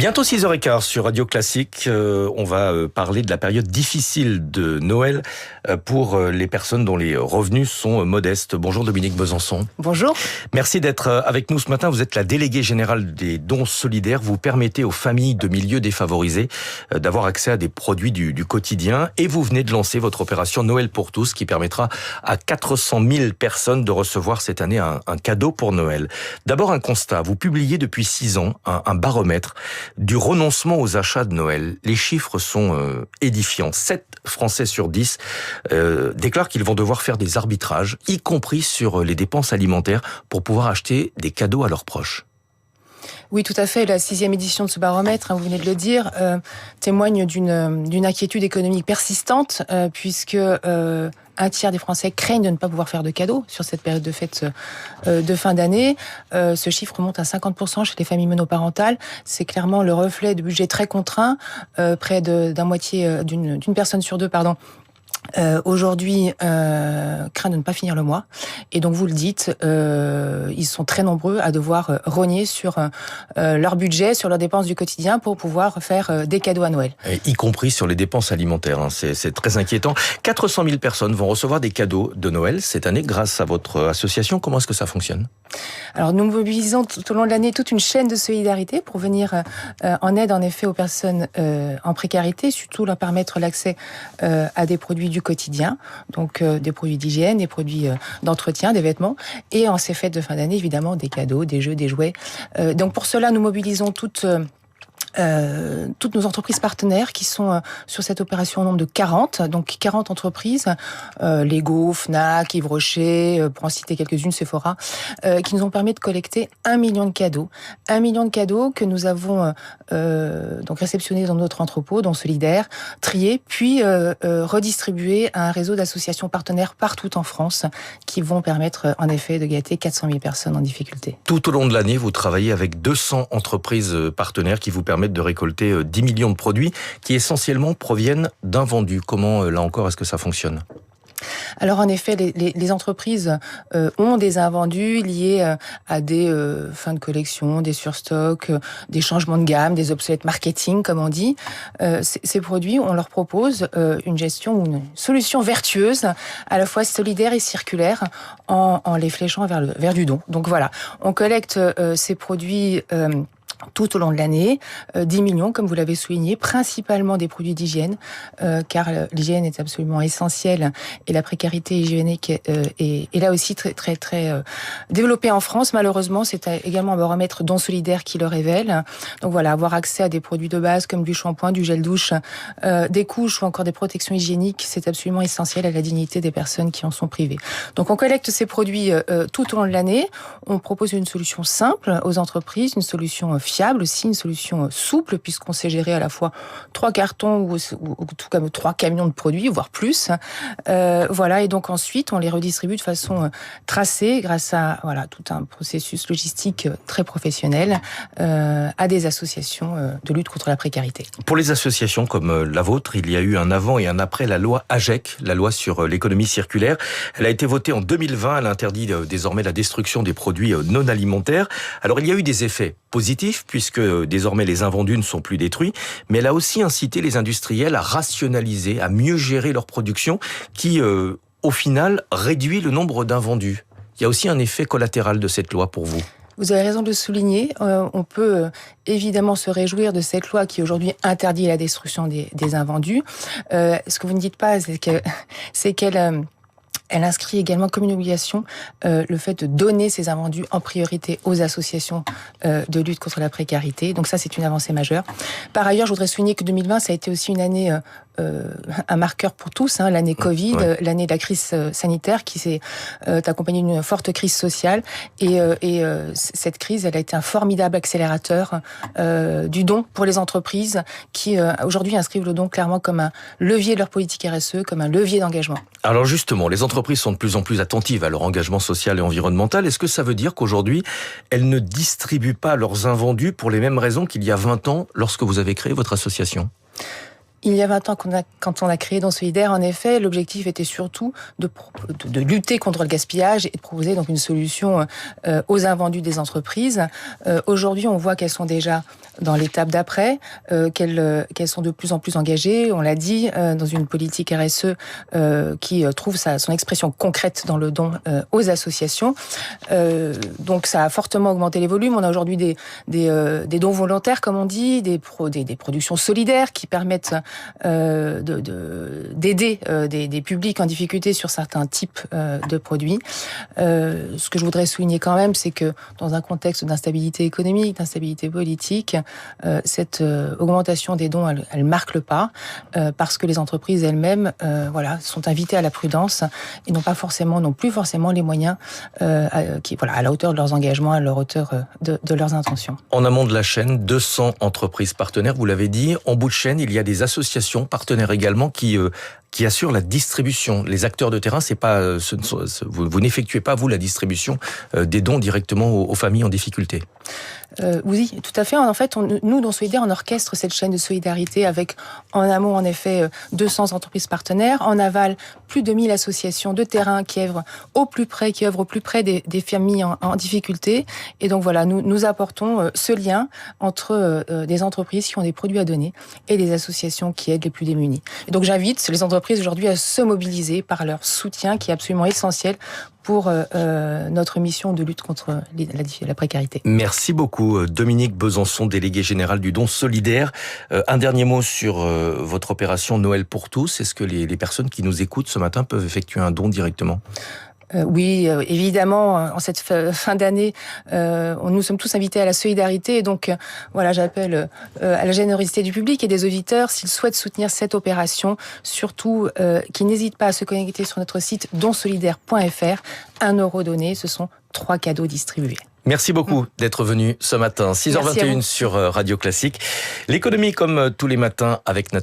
Bientôt 6h15 sur Radio Classique, on va parler de la période difficile de Noël pour les personnes dont les revenus sont modestes. Bonjour Dominique Besançon. Bonjour. Merci d'être avec nous ce matin. Vous êtes la déléguée générale des dons solidaires. Vous permettez aux familles de milieux défavorisés d'avoir accès à des produits du quotidien. Et vous venez de lancer votre opération Noël pour tous qui permettra à 400 000 personnes de recevoir cette année un cadeau pour Noël. D'abord un constat. Vous publiez depuis 6 ans un baromètre du renoncement aux achats de Noël. Les chiffres sont édifiants. 7 Français sur 10 déclarent qu'ils vont devoir faire des arbitrages, y compris sur les dépenses alimentaires, pour pouvoir acheter des cadeaux à leurs proches. Oui, tout à fait. La 6e édition de ce baromètre, vous venez de le dire, témoigne d'une inquiétude économique persistante, puisque un tiers des Français craignent de ne pas pouvoir faire de cadeaux sur cette période de fête de fin d'année. Ce chiffre remonte à 50% chez les familles monoparentales. C'est clairement le reflet de budgets très contraints, près d'une personne sur deux, aujourd'hui craint de ne pas finir le mois, et donc vous le dites, ils sont très nombreux à devoir rogner sur leur budget, sur leurs dépenses du quotidien pour pouvoir faire des cadeaux à Noël. Et y compris sur les dépenses alimentaires, c'est très inquiétant. 400 000 personnes vont recevoir des cadeaux de Noël cette année grâce à votre association. Comment est-ce que ça fonctionne ? Alors nous mobilisons tout au long de l'année toute une chaîne de solidarité pour venir en aide en effet aux personnes en précarité, surtout leur permettre l'accès à des produits du quotidien, donc des produits d'hygiène, des produits d'entretien, des vêtements, et en ces fêtes de fin d'année évidemment des cadeaux, des jeux, des jouets. Donc pour cela nous mobilisons toutes nos entreprises partenaires qui sont sur cette opération au nombre de 40, donc 40 entreprises, Lego, Fnac, Yves Rocher, pour en citer quelques-unes, Sephora, qui nous ont permis de collecter 1 million de cadeaux. 1 million de cadeaux que nous avons donc réceptionnés dans notre entrepôt, dans Solidaire, triés, puis redistribués à un réseau d'associations partenaires partout en France, qui vont permettre en effet de gâter 400 000 personnes en difficulté. Tout au long de l'année, vous travaillez avec 200 entreprises partenaires qui vous permettent de récolter 10 millions de produits qui essentiellement proviennent d'invendus. Comment, là encore, est-ce que ça fonctionne ? Alors en effet, les entreprises ont des invendus liés à des fins de collection, des surstocks, des changements de gamme, des obsolètes marketing, comme on dit. Ces produits, on leur propose une gestion ou une solution vertueuse, à la fois solidaire et circulaire, en les fléchant vers du don. Donc voilà, on collecte ces produits tout au long de l'année, 10 millions, comme vous l'avez souligné, principalement des produits d'hygiène, car l'hygiène est absolument essentielle et la précarité hygiénique est là aussi très, très, très développée en France. Malheureusement, c'est également un baromètre Dons solidaires qui le révèle. Donc voilà, avoir accès à des produits de base comme du shampoing, du gel douche, des couches ou encore des protections hygiéniques, c'est absolument essentiel à la dignité des personnes qui en sont privées. Donc on collecte ces produits tout au long de l'année. On propose une solution simple aux entreprises, une solution fiable aussi, une solution souple, puisqu'on sait gérer à la fois 3 cartons ou tout comme 3 camions de produits, voire plus. Voilà, et donc ensuite, on les redistribue de façon tracée grâce à tout un processus logistique très professionnel à des associations de lutte contre la précarité. Pour les associations comme la vôtre, il y a eu un avant et un après la loi AGEC, la loi sur l'économie circulaire. Elle a été votée en 2020, elle interdit désormais la destruction des produits non alimentaires. Alors il y a eu des effets positifs, puisque désormais les invendus ne sont plus détruits, mais elle a aussi incité les industriels à rationaliser, à mieux gérer leur production, qui, au final, réduit le nombre d'invendus. Il y a aussi un effet collatéral de cette loi pour vous. Vous avez raison de le souligner. On peut évidemment se réjouir de cette loi qui aujourd'hui interdit la destruction des invendus. Ce que vous ne dites pas, c'est qu'elle inscrit également comme une obligation le fait de donner ces invendus en priorité aux associations de lutte contre la précarité. Donc ça, c'est une avancée majeure. Par ailleurs, je voudrais souligner que 2020, ça a été aussi une année, un marqueur pour tous, l'année Covid, l'année de la crise sanitaire qui s'est accompagnée d'une forte crise sociale. Et cette crise, elle a été un formidable accélérateur du don pour les entreprises qui, aujourd'hui, inscrivent le don clairement comme un levier de leur politique RSE, comme un levier d'engagement. Alors justement, les entreprises sont de plus en plus attentives à leur engagement social et environnemental. Est-ce que ça veut dire qu'aujourd'hui, elles ne distribuent pas leurs invendus pour les mêmes raisons qu'il y a 20 ans lorsque vous avez créé votre association ? Il y a 20 ans, quand on a créé Dons Solidaires, en effet, l'objectif était surtout de lutter contre le gaspillage et de proposer donc une solution aux invendus des entreprises. Aujourd'hui, on voit qu'elles sont déjà dans l'étape d'après, qu'elles sont de plus en plus engagées, on l'a dit, dans une politique RSE qui trouve son expression concrète dans le don aux associations. Donc ça a fortement augmenté les volumes. On a aujourd'hui des dons volontaires, comme on dit, des productions solidaires qui permettent d'aider des publics en difficulté sur certains types de produits. Ce que je voudrais souligner quand même, c'est que dans un contexte d'instabilité économique, d'instabilité politique, cette augmentation des dons, elle marque le pas, parce que les entreprises elles-mêmes, sont invitées à la prudence et n'ont plus forcément les moyens à la hauteur de leurs engagements, à la hauteur de leurs intentions. En amont de la chaîne, 200 entreprises partenaires, vous l'avez dit. En bout de chaîne, il y a des associations partenaires également qui assurent la distribution. Les acteurs de terrain, vous n'effectuez pas, vous, la distribution des dons directement aux familles en difficulté. Oui, tout à fait. En fait, nous, Dons Solidaires, on orchestre cette chaîne de solidarité avec, en amont, en effet, 200 entreprises partenaires. En aval, plus de 1000 associations de terrain qui œuvrent au plus près des familles en difficulté. Et donc voilà, nous apportons ce lien entre des entreprises qui ont des produits à donner et des associations qui aident les plus démunis. Et donc j'invite les entreprises aujourd'hui à se mobiliser par leur soutien qui est absolument essentiel pour notre mission de lutte contre la précarité. Merci beaucoup Dominique Besançon, délégué général du Don Solidaire. Un dernier mot sur votre opération Noël pour tous. Est-ce que les personnes qui nous écoutent ce matin peuvent effectuer un don directement ? Oui, évidemment, en cette fin d'année, nous sommes tous invités à la solidarité. Et donc, j'appelle à la générosité du public et des auditeurs, s'ils souhaitent soutenir cette opération, surtout qu'ils n'hésitent pas à se connecter sur notre site donsolidaire.fr. 1 € donné, ce sont 3 cadeaux distribués. Merci beaucoup d'être venu ce matin. 6h21 sur Radio Classique. L'économie comme tous les matins avec notre